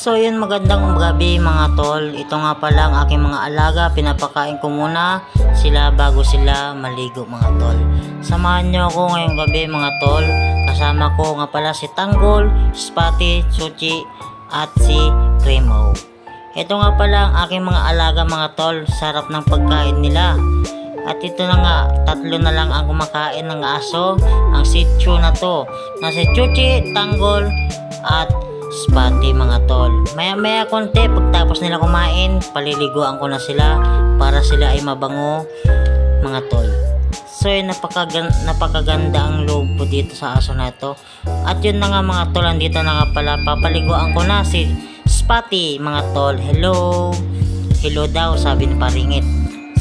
So yun, magandang gabi mga tol. Ito nga pala ang aking mga alaga. Pinapakain ko muna sila bago sila maligo mga tol. Samahan nyo ako ngayong gabi mga tol. Kasama ko nga pala si Tanggol, Spotty, Suchi at si Cremo. Ito nga pala ang aking mga alaga mga tol. Sarap ng pagkain nila. At ito na nga, tatlo na lang ang kumakain ng aso. Ang sitio na to na si Chuchi, Tanggol at Spotty mga tol. Maya konti pagtapos nila kumain, paliliguan ko na sila para sila ay mabango mga tol. So yun, napakaganda ang loob po dito sa aso na ito. At yun na nga mga tol, andito na nga pala, papaliguan ko na si Spotty mga tol. Hello daw, sabi ni Paringit.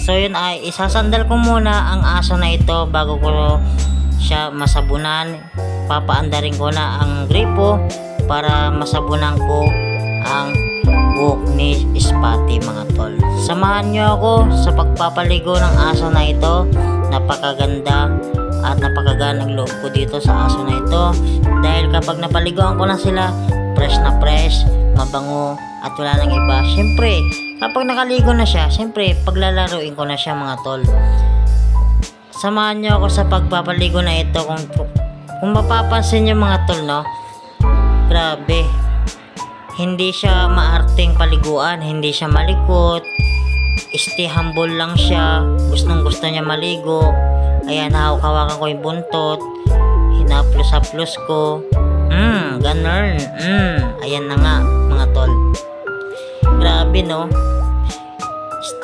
So yun, ay isasandal ko muna ang aso na ito bago ko siya masabunan. Papaandarin ko na ang gripo para masabunan ko ang buhok ni Spotty mga tol. Samahan nyo ako sa pagpapaligo ng aso na ito. Napakaganda at napakaganang loob ko dito sa aso na ito, dahil kapag napaliguan ko na sila, fresh na fresh, mabango at wala nang iba. Syempre kapag nakaligo na siya, syempre paglalaruin ko na siya mga tol. Samahan nyo ako sa pagpapaligo na ito. Kung mapapansin nyo mga tol, no, grabe, hindi siya maarting paliguan, hindi siya malikot, humble lang siya. Gustong gusto niya maligo. Ayan, hawak-hawakan ko yung buntot, hinaplos-haplos ko, ganun. Ayan na nga mga tol, grabe no,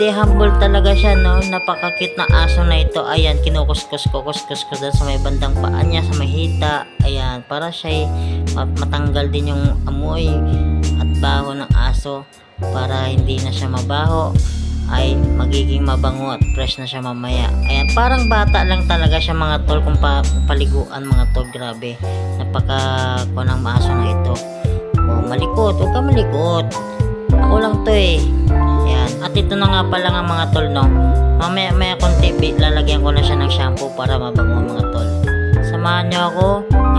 humble talaga siya no. Napakakit na aso na ito. Ayan, kinukuskus ko doon sa may bandang paa niya, sa may hita. Ayan, para siya matanggal din yung amoy at baho ng aso, para hindi na siya mabaho, ay magiging mabango at fresh na siya mamaya. Ayan, parang bata lang talaga siya mga tol kung paliguan mga tol. Grabe, napaka ng aso na ito. Malikot, huwag ka malikot, ako lang to eh. Ayan, at ito na nga pala nga mga tol no, mamaya konti lalagyan ko na siya ng shampoo para mabango mga tol. Samahan nyo ako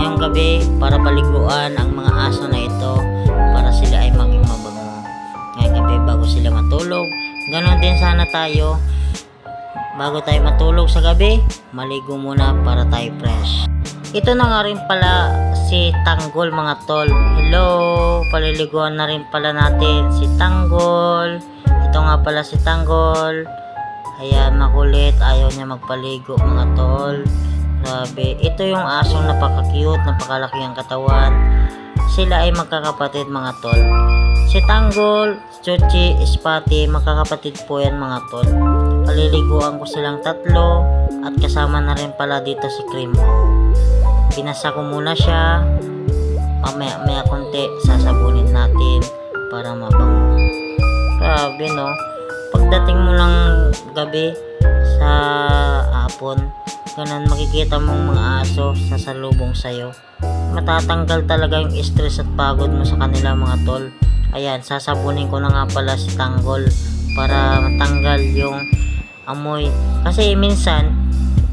ngayong gabi para paliguan ang mga aso na ito, para sila ay maging mabango ngayong gabi bago sila matulog. Ganon din sana tayo, bago tayo matulog sa gabi, maligo muna para tayo fresh. Ito na nga rin pala si Tanggol mga tol. Hello, paliliguan na rin pala natin si Tanggol. Ito nga pala si Tanggol. Ayan, makulit, ayaw niya magpaligo mga tol. Grabe, ito yung asong napaka-cute, napakalaki ang katawan. Sila ay magkakapatid mga tol. Si Tanggol, Chuchi, Spotty, magkakapatid po yan mga tol. Paliliguan ko silang tatlo, at kasama na rin pala dito si Cremo. Binasa ko muna siya, mamaya konti sasabunin natin para mabango. Grabe no, pagdating mo ng gabi sa hapon, ganun makikita mong mga aso sasalubong sa'yo. Matatanggal talaga yung stress at pagod mo sa kanila mga tol. Ayan, sasabunin ko na nga pala si Tanggol para matanggal yung amoy. Kasi minsan,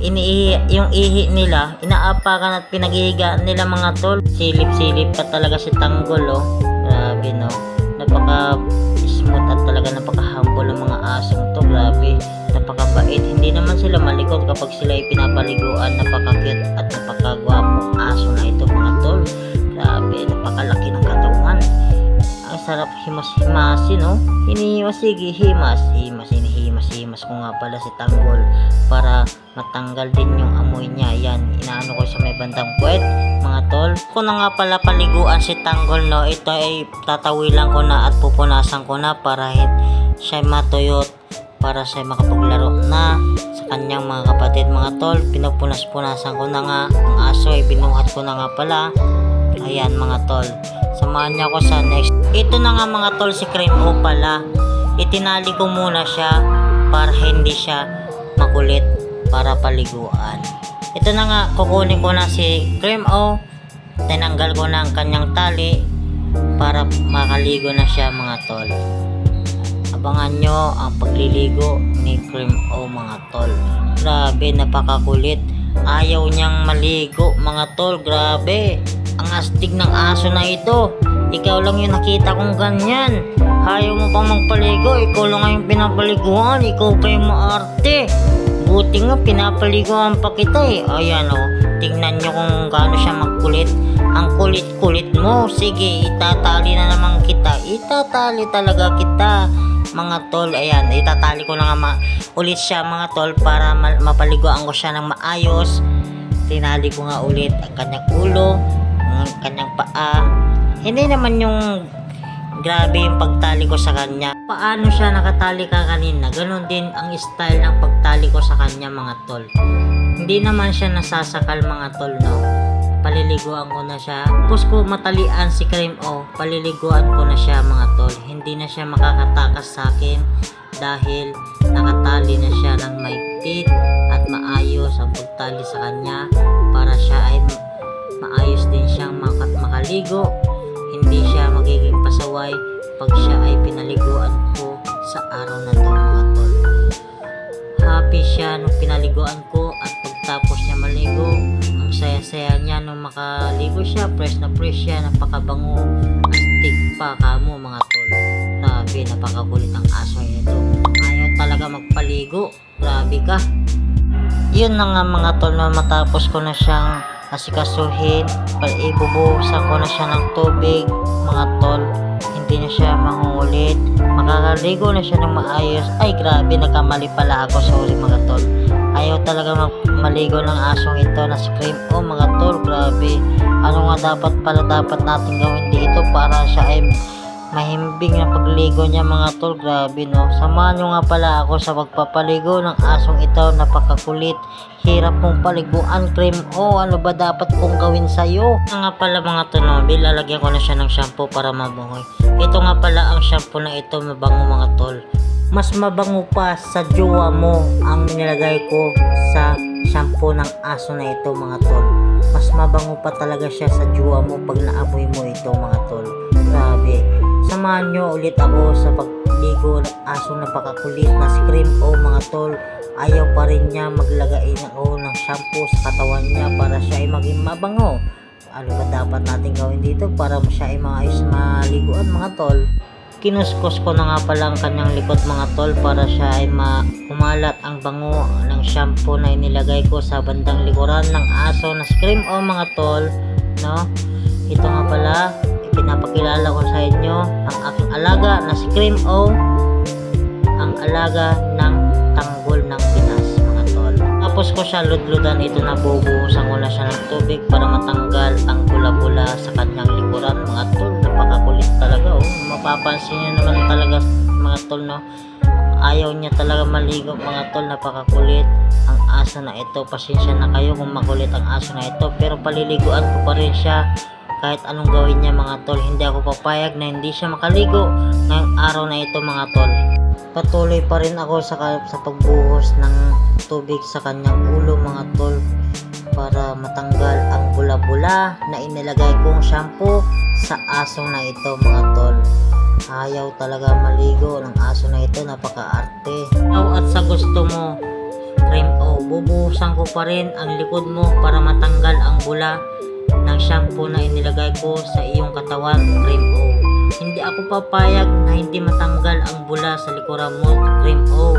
yung ihi nila, inaapakan at pinaghihigaan nila mga tol. Silip-silip pa talaga si Tanggol oh. Grabe no, napaka-smooth at talaga napaka-humble ng mga asong to. Grabe, napakabait. Hindi naman sila malikot kapag sila ay pinapaliguan. Napaka-cute at napaka-gwapong aso na ito mga tol. Grabe, napakalaki ng katawan. Ang sarap himas-himasin no. Hinihimas, sige, hinihimas ko nga pala si Tanggol para matanggal din yung amoy niya. Yan, inaano ko sa may bandang puwet mga tol. Kung na nga pala paliguan si Tanggol no, ito ay tatawilan ko na at pupunasan ko na para siya matuyot, para siya makapaglaro na sa kanyang mga kapatid mga tol. Pinupunas-punasan ko na nga ang aso, ay binuhat ko na nga pala. Ayan mga tol, samahan niya ako sa next. Ito na nga mga tol, si Cremo pala. Itinali ko muna siya para hindi siya makulit para paliguan. Ito na nga, kukunin ko na si Cremo. Tinanggal ko na ang kanyang tali para makaligo na siya mga tol. Abangan nyo ang pagliligo ni Cremo mga tol. Grabe, napakakulit. Ayaw niyang maligo mga tol. Grabe, ang astig ng aso na ito. Ikaw lang yung nakita kong ganyan. Ayaw mo pang magpaligo, ikaw lang ang pinapaliguan, ikaw pa yung maarte. Buti nga pinapaliguan pa kita eh. Ayan o, tingnan nyo kung gaano siya magkulit. Ang kulit-kulit mo. Sige, itatali na naman kita. Itatali talaga kita mga tol. Ayan, itatali ko na nga ulit siya mga tol para mapaliguan ko siya ng maayos. Tinali ko nga ulit ang kanyang ulo, ang kanyang paa. Hindi naman yung grabe yung pagtali ko sa kanya. Paano siya nakatali ka kanina, ganon din ang style ng pagtali ko sa kanya mga tol. Hindi naman siya nasasakal mga tol, no? Paliliguan ko na siya. Tapos ko matalian si Cream O, paliliguan ko na siya mga tol. Hindi na siya makakatakas sa akin dahil nakatali na siya ng maigpit at maayos ang pagtali sa kanya para siya ay maayos din siyang makaligo. Hindi siya magiging pasaway pag siya ay pinaliguan ko sa araw na to mga tol. Happy siya nung pinaliguan ko at pagtapos niya maligo, ang saya-saya niya nung makaligo siya, fresh siya, napakabango, astig pa kamo mga tol. Grabe, napakakulit ang aso nito. Ayaw talaga magpaligo, grabe ka. Yun na nga mga tol, na matapos ko na siyang asikasuhin, ibubuhusan ko na siya ng tubig mga tol. Hindi na siya mangungulit, makakaligo na siya ng maayos. Ay grabe, nagkamali pala ako, sorry mga tol. Ayaw talaga maligo ng asong ito na si Cream O mga tol. Grabe, ano nga dapat natin gawin dito para siya ay mahimbing na pagligo niya mga tol. Grabe no, samahan nyo nga pala ako sa pagpapaligo ng asong ito. Napakakulit, hirap mong paliguan Cream O, ano ba dapat kong gawin sa'yo? Nga pala mga tol, no, lalagyan ko na siya ng shampoo para mabangoy. Ito nga pala ang shampoo na ito, mabango mga tol. Mas mabango pa sa jowa mo ang nilagay ko sa shampoo ng aso na ito mga tol. Mas mabango pa talaga siya sa jowa mo pag naamoy mo ito mga tol. Grabe, samahan nyo ulit ako sa pagligo ng asong napakakulit na si Cream O mga tol. Ayaw pa rin niya maglagay ako ng shampoo sa katawan niya para siya ay maging mabango. Ano ba dapat natin gawin dito para siya ay maayos maliguan mga tol? Kinuskos ko na nga pala ang kanyang likod mga tol para siya ay humalat ang bango ng shampoo na inilagay ko sa bandang likuran ng aso na si Cream O mga tol, no? Ito nga pala, ipinapakilala ko sa inyo ang aking alaga na si Cream O, ang alaga ng tanggol ng Pinas mga tol. Tapos ko siya ludludan ito, na bubuhusan ko na siya ng tubig para matanggal ang bula-bula sa kanyang likuran mga tol. Napakakulit talaga oh. Mapapansin nyo naman talaga mga tol, no? Ayaw niya talaga maligo mga tol, napakakulit ang aso na ito. Pasensya na kayo kung makulit ang aso na ito, pero paliliguan ko pa rin siya kahit anong gawin niya mga tol. Hindi ako papayag na hindi siya makaligo ngayong araw na ito mga tol. Patuloy pa rin ako sa pagbuhos ng tubig sa kanyang ulo mga tol para matanggal ang bula-bula na inilagay kong shampoo sa aso na ito mga tol. Ayaw talaga maligo ng aso na ito, napaka-arte. At sa gusto mo Cream O, bubuhusan ko pa rin ang likod mo para matanggal ang bula ng shampoo na inilagay ko sa iyong katawan Cream O. Hindi ako papayag na hindi matanggal ang bula sa likuran mo Cream O.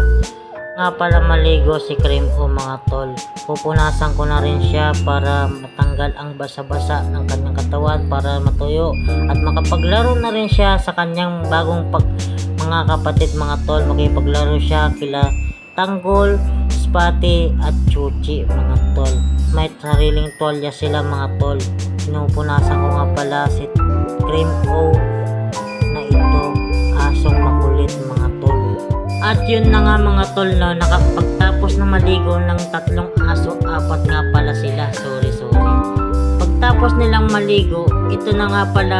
Nga pala maligo si Cream O mga tol, pupunasan ko na rin siya para matanggal ang basa-basa ng kanyang katawan para matuyo at makapaglaro na rin siya sa kanyang bagong mga kapatid mga tol. Makipaglaro siya kila Tanggol, Spati at Chuchi mga tol. May sariling tolya sila mga tol. Pinupunasan ko nga pala si Cream O na ito, asong makulit mga tol. At yun na nga mga tol, no, nakapagtapos na maligo ng tatlong aso, apat nga pala sila, sorry. Pagtapos nilang maligo, ito na nga pala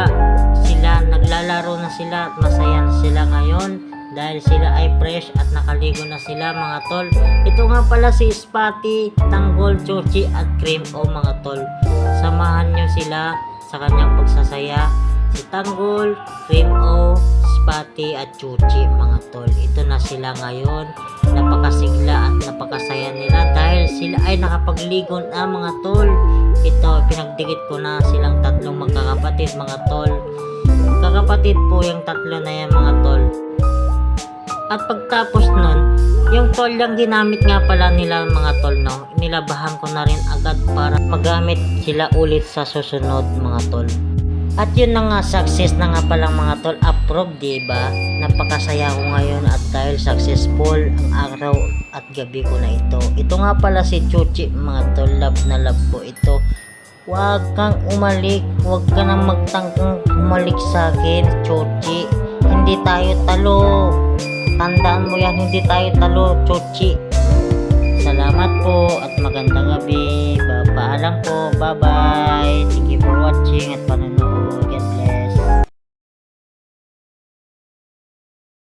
sila, naglalaro na sila at masaya na sila ngayon dahil sila ay fresh at nakaligo na sila mga tol. Ito nga pala si Spati, Tanggol, Chuchi at Cream O mga tol. Samahan nyo sila sa kanyang pagsasaya. Si Tanggol, Cream O, Spati at Chuchi mga tol. Ito na sila ngayon. Napakasigla at napakasaya nila dahil sila ay nakapagligo na mga tol. Ito, pinagdikit ko na silang tatlong magkakapatid mga tol. Magkakapatid po yung tatlo na yan mga tol. At pagtapos nun, yung tolyang ginamit nga pala nila mga tol, no, nilabahan ko na rin agad para magamit sila ulit sa susunod mga tol. At yun na nga, success na nga pala mga tol, approve, diba? Napakasaya ko ngayon at dahil successful ang araw at gabi ko na ito. Ito nga pala si Chuchi mga tol, love na love po ito. Huwag kang umalik, huwag ka nang magtangkang umalik sa akin, Chuchi. Hindi tayo talo. Tandaan mo yan, hindi tayo talo, Chuchi. Salamat po at magandang gabi. Paalam po. Bye-bye. Thank you for watching at panonood.